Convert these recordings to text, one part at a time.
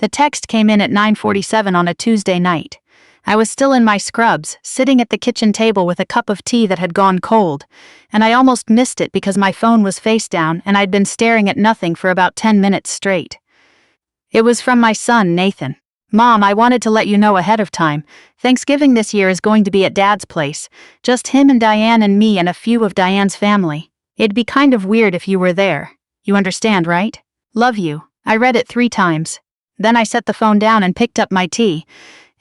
The text came in at 9:47 on a Tuesday night. I was still in my scrubs, sitting at the kitchen table with a cup of tea that had gone cold, and I almost missed it because my phone was face down and I'd been staring at nothing for about 10 minutes straight. It was from my son, Nathan. "Mom, I wanted to let you know ahead of time. Thanksgiving this year is going to be at Dad's place. Just him and Diane and me and a few of Diane's family. It'd be kind of weird if you were there. You understand, right? Love you." I read it 3 times. Then I set the phone down and picked up my tea,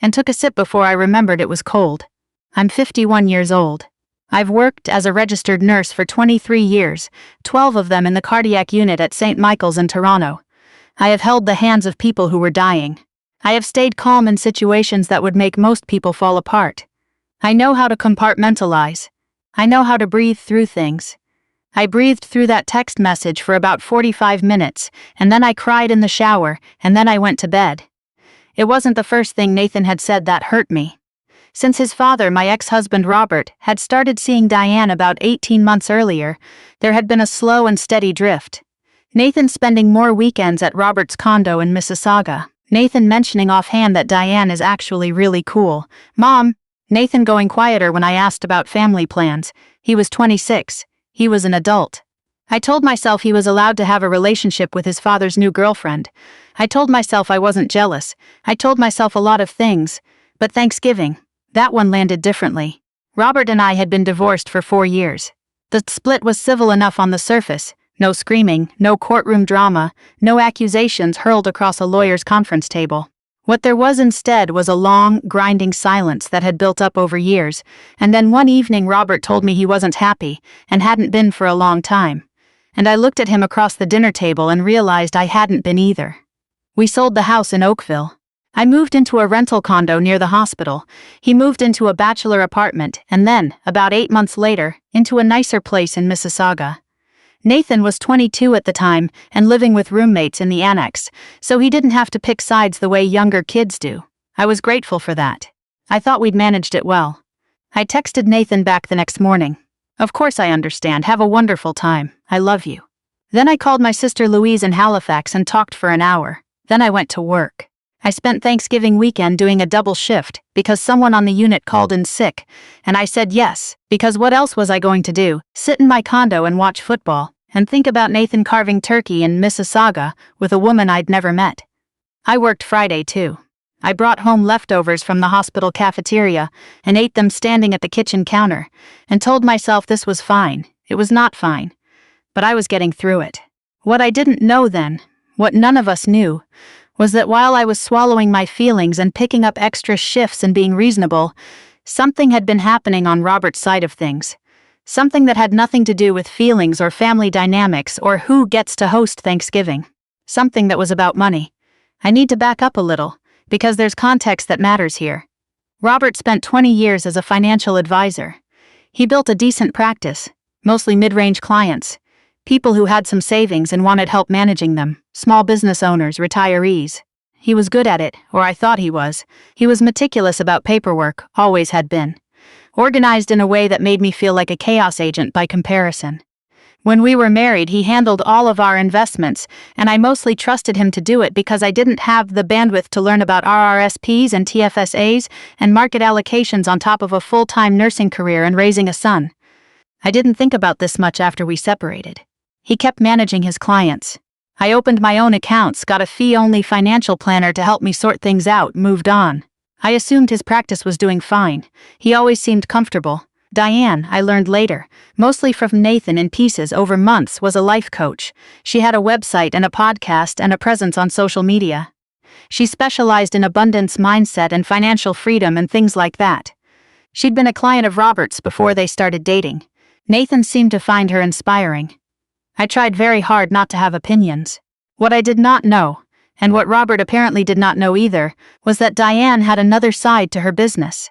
and took a sip before I remembered it was cold. I'm 51 years old. I've worked as a registered nurse for 23 years, 12 of them in the cardiac unit at St. Michael's in Toronto. I have held the hands of people who were dying. I have stayed calm in situations that would make most people fall apart. I know how to compartmentalize. I know how to breathe through things. I breathed through that text message for about 45 minutes, and then I cried in the shower, and then I went to bed. It wasn't the first thing Nathan had said that hurt me. Since his father, my ex-husband Robert, had started seeing Diane about 18 months earlier, there had been a slow and steady drift. Nathan spending more weekends at Robert's condo in Mississauga. Nathan mentioning offhand that Diane is actually really cool. Mom! Nathan going quieter when I asked about family plans. He was 26. He was an adult. I told myself he was allowed to have a relationship with his father's new girlfriend. I told myself I wasn't jealous. I told myself a lot of things. But Thanksgiving, that one landed differently. Robert and I had been divorced for 4 years. The split was civil enough on the surface. No screaming, no courtroom drama, no accusations hurled across a lawyer's conference table. What there was instead was a long, grinding silence that had built up over years, and then one evening Robert told me he wasn't happy, and hadn't been for a long time. And I looked at him across the dinner table and realized I hadn't been either. We sold the house in Oakville. I moved into a rental condo near the hospital. He moved into a bachelor apartment, and then, about 8 months later, into a nicer place in Mississauga. Nathan was 22 at the time and living with roommates in the annex, so he didn't have to pick sides the way younger kids do. I was grateful for that. I thought we'd managed it well. I texted Nathan back the next morning. "Of course I understand. Have a wonderful time. I love you." Then I called my sister Louise in Halifax and talked for an hour. Then I went to work. I spent Thanksgiving weekend doing a double shift because someone on the unit called in sick, and I said yes, because what else was I going to do? Sit in my condo and watch football, and think about Nathan carving turkey in Mississauga with a woman I'd never met. I worked Friday too. I brought home leftovers from the hospital cafeteria and ate them standing at the kitchen counter, and told myself this was fine. It was not fine, but I was getting through it. What I didn't know then, what none of us knew, was that while I was swallowing my feelings and picking up extra shifts and being reasonable, something had been happening on Robert's side of things. Something that had nothing to do with feelings or family dynamics or who gets to host Thanksgiving. Something that was about money. I need to back up a little, because there's context that matters here. Robert spent 20 years as a financial advisor. He built a decent practice, mostly mid-range clients, people who had some savings and wanted help managing them, small business owners, retirees. He was good at it, or I thought he was. He was meticulous about paperwork, always had been. Organized in a way that made me feel like a chaos agent by comparison. When we were married, he handled all of our investments, and I mostly trusted him to do it because I didn't have the bandwidth to learn about RRSPs and TFSAs and market allocations on top of a full-time nursing career and raising a son. I didn't think about this much after we separated. He kept managing his clients. I opened my own accounts, got a fee-only financial planner to help me sort things out, moved on. I assumed his practice was doing fine. He always seemed comfortable. Diane, I learned later, mostly from Nathan in pieces over months, was a life coach. She had a website and a podcast and a presence on social media. She specialized in abundance mindset and financial freedom and things like that. She'd been a client of Robert's before they started dating. Nathan seemed to find her inspiring. I tried very hard not to have opinions. What I did not know, and what Robert apparently did not know either, was that Diane had another side to her business.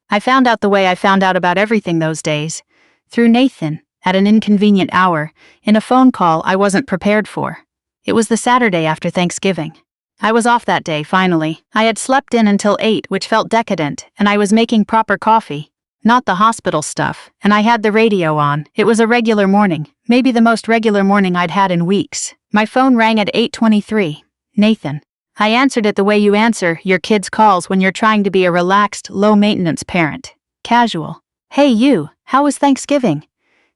I found out the way I found out about everything those days, through Nathan, at an inconvenient hour, in a phone call I wasn't prepared for. It was the Saturday after Thanksgiving. I was off that day, finally. I had slept in until 8, which felt decadent, and I was making proper coffee. Not the hospital stuff, and I had the radio on. It was a regular morning, maybe the most regular morning I'd had in weeks. My phone rang at 8:23. Nathan. I answered it the way you answer your kids' calls when you're trying to be a relaxed, low-maintenance parent. Casual. Hey you, how was Thanksgiving?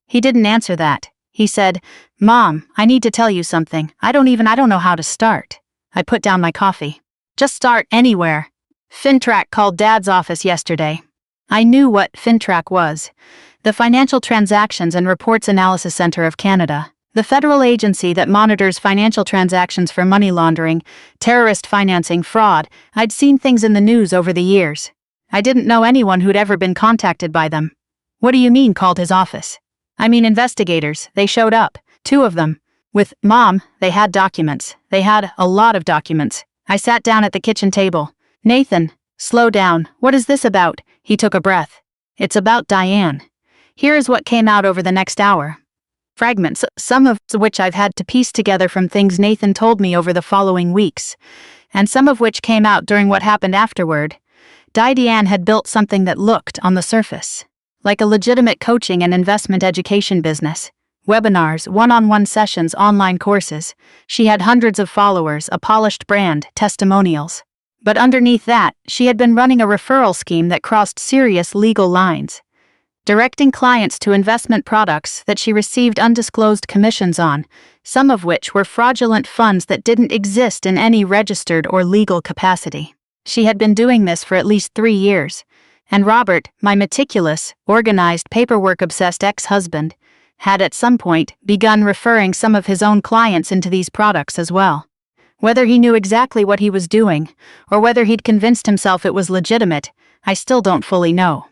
He didn't answer that. He said, Mom, I need to tell you something. I don't know how to start. I put down my coffee. Just start anywhere. FINTRAC called Dad's office yesterday. I knew what FINTRAC was. The Financial Transactions and Reports Analysis Center of Canada. The federal agency that monitors financial transactions for money laundering, terrorist financing, fraud. I'd seen things in the news over the years. I didn't know anyone who'd ever been contacted by them. What do you mean, called his office? I mean investigators. They showed up. 2 of them. With Mom, they had documents. They had a lot of documents. I sat down at the kitchen table. Nathan, slow down. What is this about? He took a breath. It's about Diane. Here is what came out over the next hour. Fragments, some of which I've had to piece together from things Nathan told me over the following weeks, and some of which came out during what happened afterward. Diane had built something that looked, on the surface, like a legitimate coaching and investment education business. Webinars, one-on-one sessions, online courses. She had hundreds of followers, a polished brand, testimonials. But underneath that, she had been running a referral scheme that crossed serious legal lines, directing clients to investment products that she received undisclosed commissions on, some of which were fraudulent funds that didn't exist in any registered or legal capacity. She had been doing this for at least 3 years, and Robert, my meticulous, organized, paperwork-obsessed ex-husband, had at some point begun referring some of his own clients into these products as well. Whether he knew exactly what he was doing, or whether he'd convinced himself it was legitimate, I still don't fully know.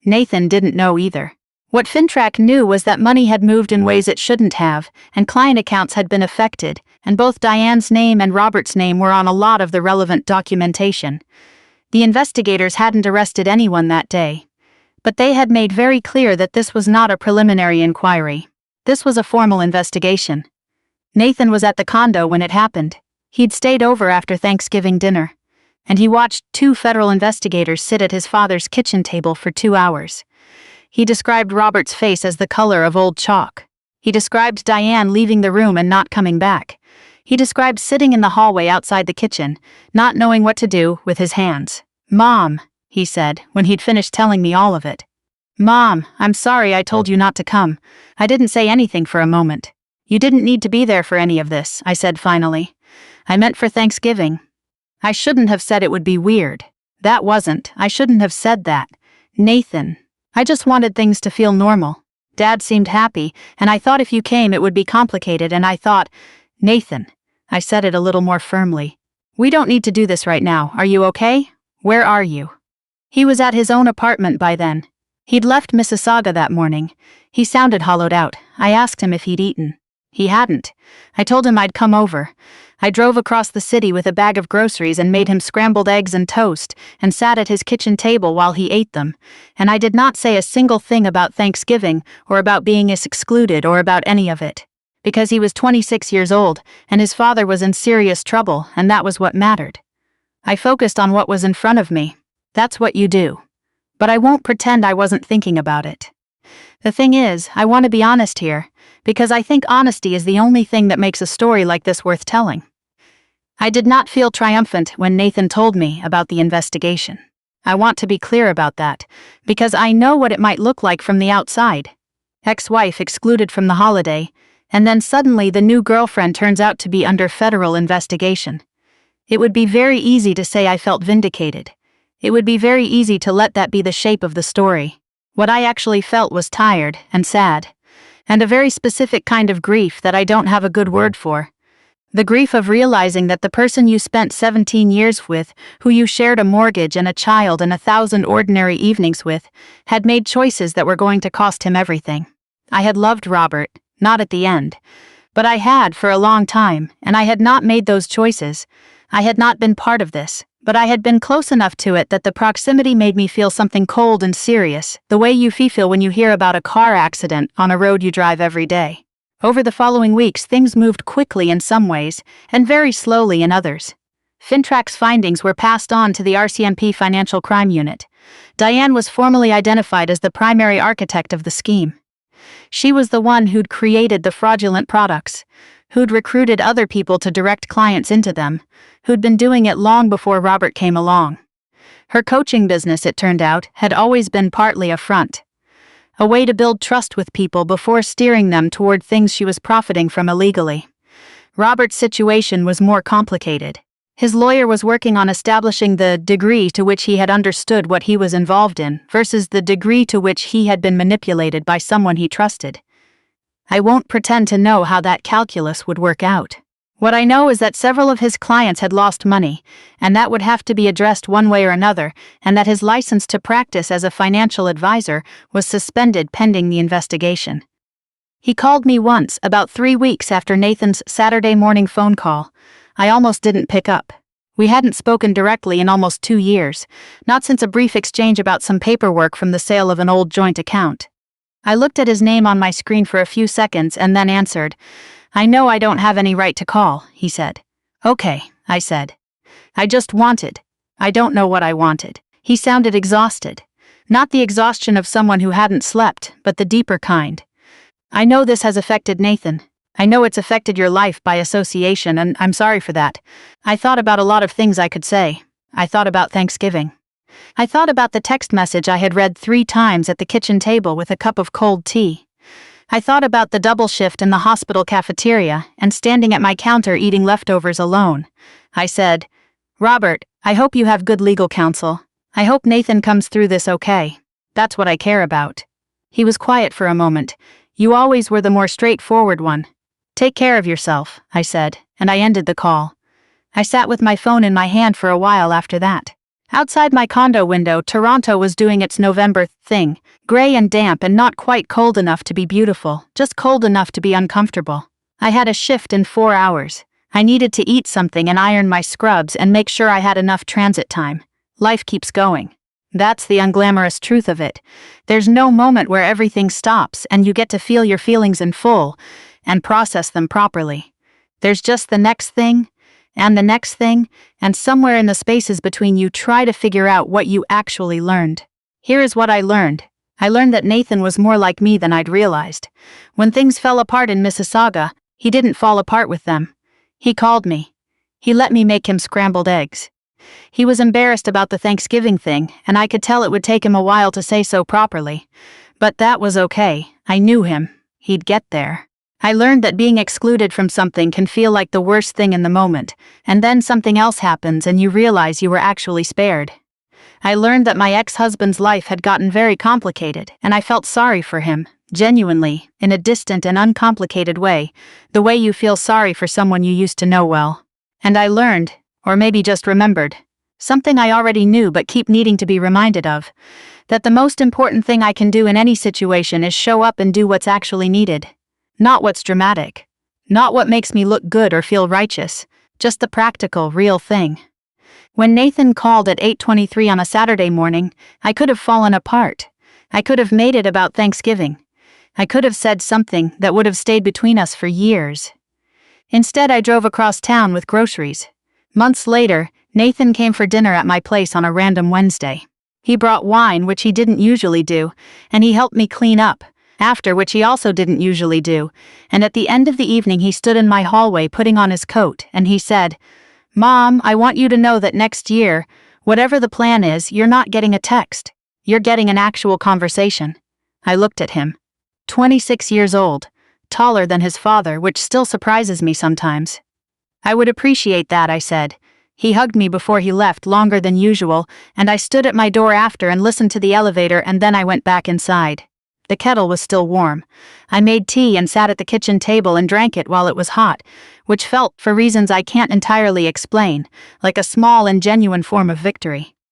Nathan didn't know either. What FINTRAC knew was that money had moved in ways it shouldn't have, and client accounts had been affected, and both Diane's name and Robert's name were on a lot of the relevant documentation. The investigators hadn't arrested anyone that day, but they had made very clear that this was not a preliminary inquiry. This was a formal investigation. Nathan was at the condo when it happened. He'd stayed over after Thanksgiving dinner, and he watched 2 federal investigators sit at his father's kitchen table for 2 hours. He described Robert's face as the color of old chalk. He described Diane leaving the room and not coming back. He described sitting in the hallway outside the kitchen, not knowing what to do with his hands. Mom, he said, when he'd finished telling me all of it. Mom, I'm sorry I told you not to come. I didn't say anything for a moment. You didn't need to be there for any of this, I said finally. I meant for Thanksgiving. I shouldn't have said it would be weird. That wasn't. I shouldn't have said that. Nathan. I just wanted things to feel normal. Dad seemed happy, and I thought if you came it would be complicated, and I thought, Nathan. I said it a little more firmly. We don't need to do this right now. Are you okay? Where are you? He was at his own apartment by then. He'd left Mississauga that morning. He sounded hollowed out. I asked him if he'd eaten. He hadn't. I told him I'd come over. I drove across the city with a bag of groceries and made him scrambled eggs and toast, and sat at his kitchen table while he ate them, and I did not say a single thing about Thanksgiving, or about being excluded, or about any of it. Because he was 26 years old, and his father was in serious trouble, and that was what mattered. I focused on what was in front of me. That's what you do. But I won't pretend I wasn't thinking about it. The thing is, I want to be honest here, because I think honesty is the only thing that makes a story like this worth telling. I did not feel triumphant when Nathan told me about the investigation. I want to be clear about that, because I know what it might look like from the outside. Ex-wife excluded from the holiday, and then suddenly the new girlfriend turns out to be under federal investigation. It would be very easy to say I felt vindicated. It would be very easy to let that be the shape of the story. What I actually felt was tired and sad, and a very specific kind of grief that I don't have a good word for. The grief of realizing that the person you spent 17 years with, who you shared a mortgage and a child and 1,000 ordinary evenings with, had made choices that were going to cost him everything. I had loved Robert, not at the end, but I had for a long time, and I had not made those choices. I had not been part of this, but I had been close enough to it that the proximity made me feel something cold and serious, the way you feel when you hear about a car accident on a road you drive every day. Over the following weeks, things moved quickly in some ways, and very slowly in others. FINTRAC's findings were passed on to the RCMP Financial Crime Unit. Diane was formally identified as the primary architect of the scheme. She was the one who'd created the fraudulent products, who'd recruited other people to direct clients into them, who'd been doing it long before Robert came along. Her coaching business, it turned out, had always been partly a front. A way to build trust with people before steering them toward things she was profiting from illegally. Robert's situation was more complicated. His lawyer was working on establishing the degree to which he had understood what he was involved in versus the degree to which he had been manipulated by someone he trusted. I won't pretend to know how that calculus would work out. What I know is that several of his clients had lost money, and that would have to be addressed one way or another, and that his license to practice as a financial advisor was suspended pending the investigation. He called me once, about 3 weeks after Nathan's Saturday morning phone call. I almost didn't pick up. We hadn't spoken directly in almost 2 years, not since a brief exchange about some paperwork from the sale of an old joint account. I looked at his name on my screen for a few seconds and then answered. "I know I don't have any right to call," he said. "Okay," I said. I don't know what I wanted. He sounded exhausted. Not the exhaustion of someone who hadn't slept, but the deeper kind. "I know this has affected Nathan. I know it's affected your life by association, and I'm sorry for that. I thought about a lot of things I could say. I thought about Thanksgiving. I thought about the text message I had read 3 times at the kitchen table with a cup of cold tea. I thought about the double shift in the hospital cafeteria and standing at my counter eating leftovers alone. I said, Robert, I hope you have good legal counsel. I hope Nathan comes through this okay. That's what I care about." He was quiet for a moment. "You always were the more straightforward one. Take care of yourself," I said, and I ended the call. I sat with my phone in my hand for a while after that. Outside my condo window, Toronto was doing its November thing, gray and damp and not quite cold enough to be beautiful, just cold enough to be uncomfortable. I had a shift in 4 hours. I needed to eat something and iron my scrubs and make sure I had enough transit time. Life keeps going. That's the unglamorous truth of it. There's no moment where everything stops and you get to feel your feelings in full and process them properly. There's just the next thing, and the next thing, and somewhere in the spaces between you try to figure out what you actually learned. Here is what I learned. I learned that Nathan was more like me than I'd realized. When things fell apart in Mississauga, he didn't fall apart with them. He called me. He let me make him scrambled eggs. He was embarrassed about the Thanksgiving thing, and I could tell it would take him a while to say so properly. But that was okay. I knew him. He'd get there. I learned that being excluded from something can feel like the worst thing in the moment, and then something else happens and you realize you were actually spared. I learned that my ex-husband's life had gotten very complicated, and I felt sorry for him, genuinely, in a distant and uncomplicated way, the way you feel sorry for someone you used to know well. And I learned, or maybe just remembered, something I already knew but keep needing to be reminded of, that the most important thing I can do in any situation is show up and do what's actually needed. Not what's dramatic. Not what makes me look good or feel righteous. Just the practical, real thing. When Nathan called at 8:23 on a Saturday morning, I could have fallen apart. I could have made it about Thanksgiving. I could have said something that would have stayed between us for years. Instead, I drove across town with groceries. Months later, Nathan came for dinner at my place on a random Wednesday. He brought wine, which he didn't usually do, and he helped me clean up. After which he also didn't usually do, and at the end of the evening he stood in my hallway putting on his coat, and he said, "Mom, I want you to know that next year, whatever the plan is, you're not getting a text. You're getting an actual conversation." I looked at him. 26 years old, taller than his father, which still surprises me sometimes. "I would appreciate that," I said. He hugged me before he left, longer than usual, and I stood at my door after and listened to the elevator, and then I went back inside. The kettle was still warm. I made tea and sat at the kitchen table and drank it while it was hot, which felt, for reasons I can't entirely explain, like a small and genuine form of victory.